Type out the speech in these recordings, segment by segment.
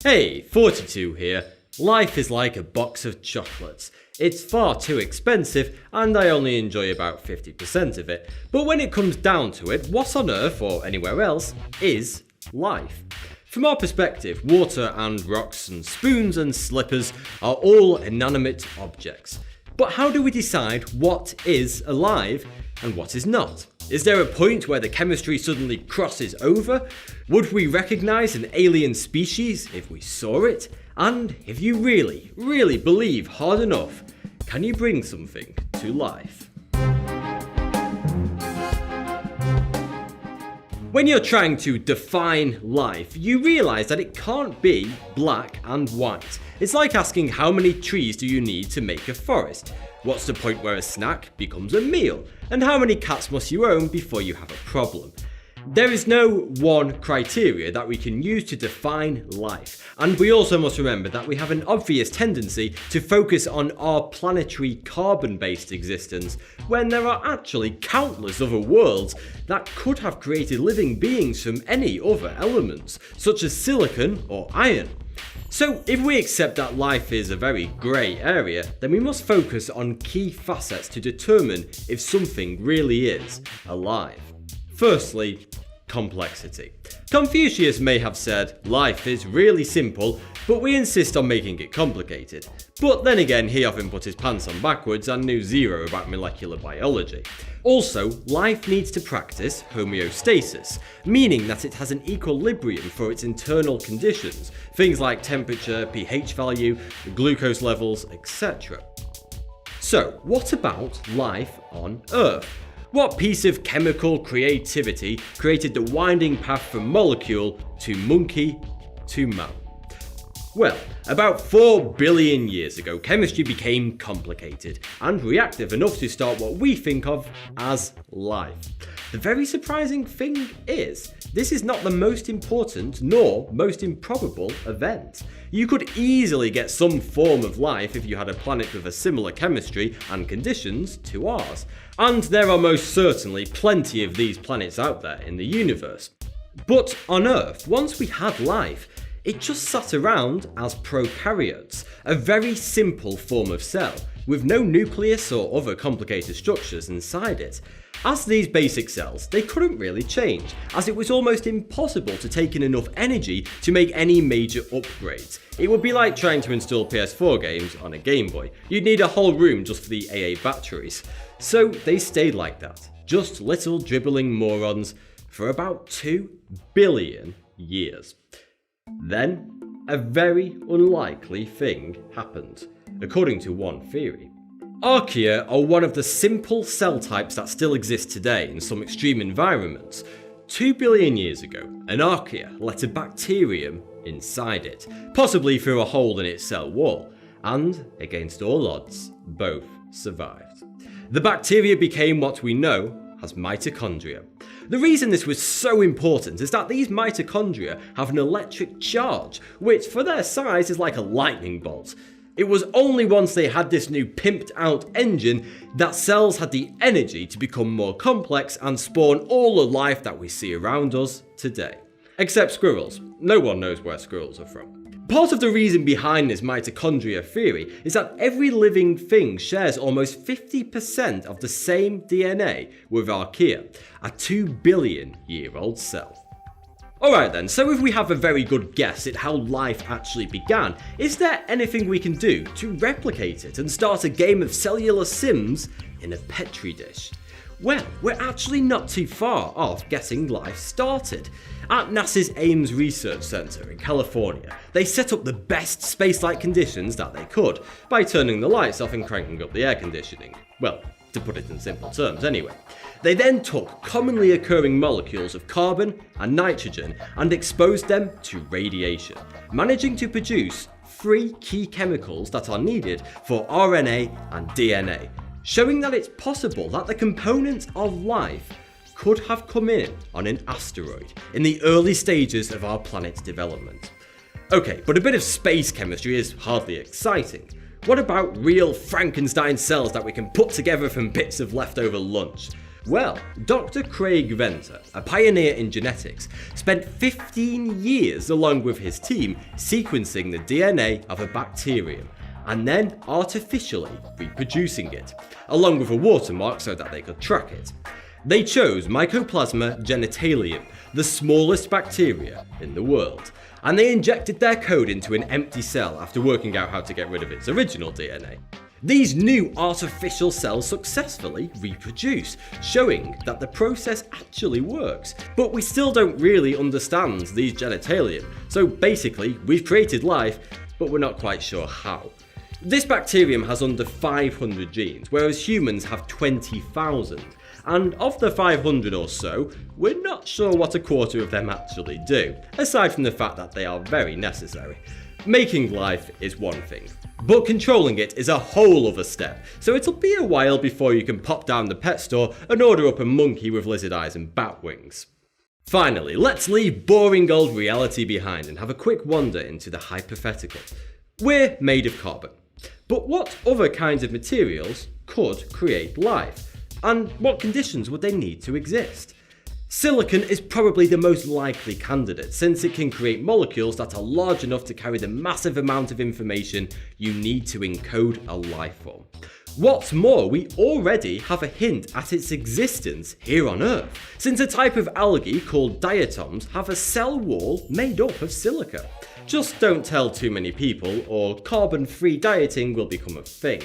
Hey, 42 here. Life is like a box of chocolates. It's far too expensive and I only enjoy about 50% of it. But when it comes down to it, what on earth or anywhere else is life? From our perspective, water and rocks and spoons and slippers are all inanimate objects. But how do we decide what is alive and what is not? Is there a point where the chemistry suddenly crosses over? Would we recognise an alien species if we saw it? And if you really, really believe hard enough, can you bring something to life? When you're trying to define life, you realise that it can't be black and white. It's like asking how many trees do you need to make a forest? What's the point where a snack becomes a meal? And how many cats must you own before you have a problem? There is no one criteria that we can use to define life. And we also must remember that we have an obvious tendency to focus on our planetary carbon-based existence when there are actually countless other worlds that could have created living beings from any other elements, such as silicon or iron. So if we accept that life is a very grey area, then we must focus on key facets to determine if something really is alive. Firstly, complexity. Confucius may have said, life is really simple, but we insist on making it complicated. But then again, he often put his pants on backwards and knew zero about molecular biology. Also, life needs to practice homeostasis, meaning that it has an equilibrium for its internal conditions, things like temperature, pH value, glucose levels, etc. So, what about life on Earth? What piece of chemical creativity created the winding path from molecule to monkey to man? Well, about 4 billion years ago, chemistry became complicated and reactive enough to start what we think of as life. The very surprising thing is, this is not the most important nor most improbable event. You could easily get some form of life if you had a planet with a similar chemistry and conditions to ours. And there are most certainly plenty of these planets out there in the universe. But on Earth, once we had life, it just sat around as prokaryotes, a very simple form of cell, with no nucleus or other complicated structures inside it. As these basic cells, they couldn't really change, as it was almost impossible to take in enough energy to make any major upgrades. It would be like trying to install PS4 games on a Game Boy. You'd need a whole room just for the AA batteries. So they stayed like that, just little dribbling morons, for about 2 billion years. Then, a very unlikely thing happened, according to one theory. Archaea are one of the simple cell types that still exist today in some extreme environments. 2 billion years ago, an archaea let a bacterium inside it, possibly through a hole in its cell wall, and, against all odds, both survived. The bacteria became what we know as mitochondria. The reason this was so important is that these mitochondria have an electric charge, which for their size is like a lightning bolt. It was only once they had this new pimped out engine that cells had the energy to become more complex and spawn all the life that we see around us today. Except squirrels. No one knows where squirrels are from. Part of the reason behind this mitochondria theory is that every living thing shares almost 50% of the same DNA with archaea, a 2 billion year old cell. Alright then, so if we have a very good guess at how life actually began, is there anything we can do to replicate it and start a game of cellular Sims in a petri dish? Well, we're actually not too far off getting life started. At NASA's Ames Research Center in California, they set up the best space-like conditions that they could by turning the lights off and cranking up the air conditioning. Well, to put it in simple terms anyway. They then took commonly occurring molecules of carbon and nitrogen and exposed them to radiation, managing to produce 3 key chemicals that are needed for RNA and DNA, showing that it's possible that the components of life could have come in on an asteroid in the early stages of our planet's development. Okay, but a bit of space chemistry is hardly exciting. What about real Frankenstein cells that we can put together from bits of leftover lunch? Well, Dr. Craig Venter, a pioneer in genetics, spent 15 years along with his team sequencing the DNA of a bacterium and then artificially reproducing it, along with a watermark so that they could track it. They chose Mycoplasma genitalium, the smallest bacteria in the world, and they injected their code into an empty cell after working out how to get rid of its original DNA. These new artificial cells successfully reproduce, showing that the process actually works. But we still don't really understand these genitalium, so basically we've created life, but we're not quite sure how. This bacterium has under 500 genes, whereas humans have 20,000. And of the 500 or so, we're not sure what a quarter of them actually do, aside from the fact that they are very necessary. Making life is one thing, but controlling it is a whole other step, so it'll be a while before you can pop down the pet store and order up a monkey with lizard eyes and bat wings. Finally, let's leave boring old reality behind and have a quick wander into the hypothetical. We're made of carbon, but what other kinds of materials could create life? And what conditions would they need to exist? Silicon is probably the most likely candidate, since it can create molecules that are large enough to carry the massive amount of information you need to encode a life form. What's more, we already have a hint at its existence here on Earth, since a type of algae called diatoms have a cell wall made up of silica. Just don't tell too many people, or carbon-free dieting will become a thing.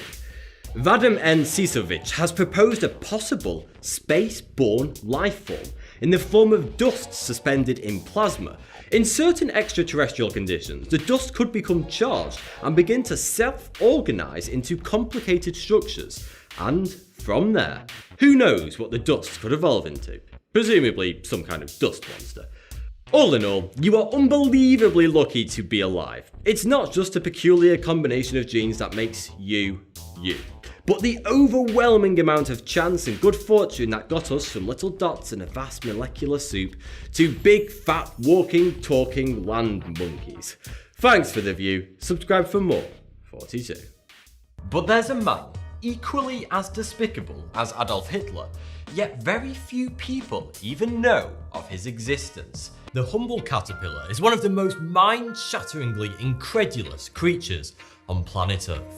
Vadim N. Sisovic has proposed a possible space-borne life form in the form of dust suspended in plasma. In certain extraterrestrial conditions, the dust could become charged and begin to self-organize into complicated structures. And from there, who knows what the dust could evolve into? Presumably some kind of dust monster. All in all, you are unbelievably lucky to be alive. It's not just a peculiar combination of genes that makes you, you, but the overwhelming amount of chance and good fortune that got us from little dots in a vast molecular soup to big, fat, walking, talking land monkeys. Thanks for the view, subscribe for more. 42. But there's a man equally as despicable as Adolf Hitler, yet very few people even know of his existence. The humble caterpillar is one of the most mind-shatteringly incredulous creatures on planet Earth.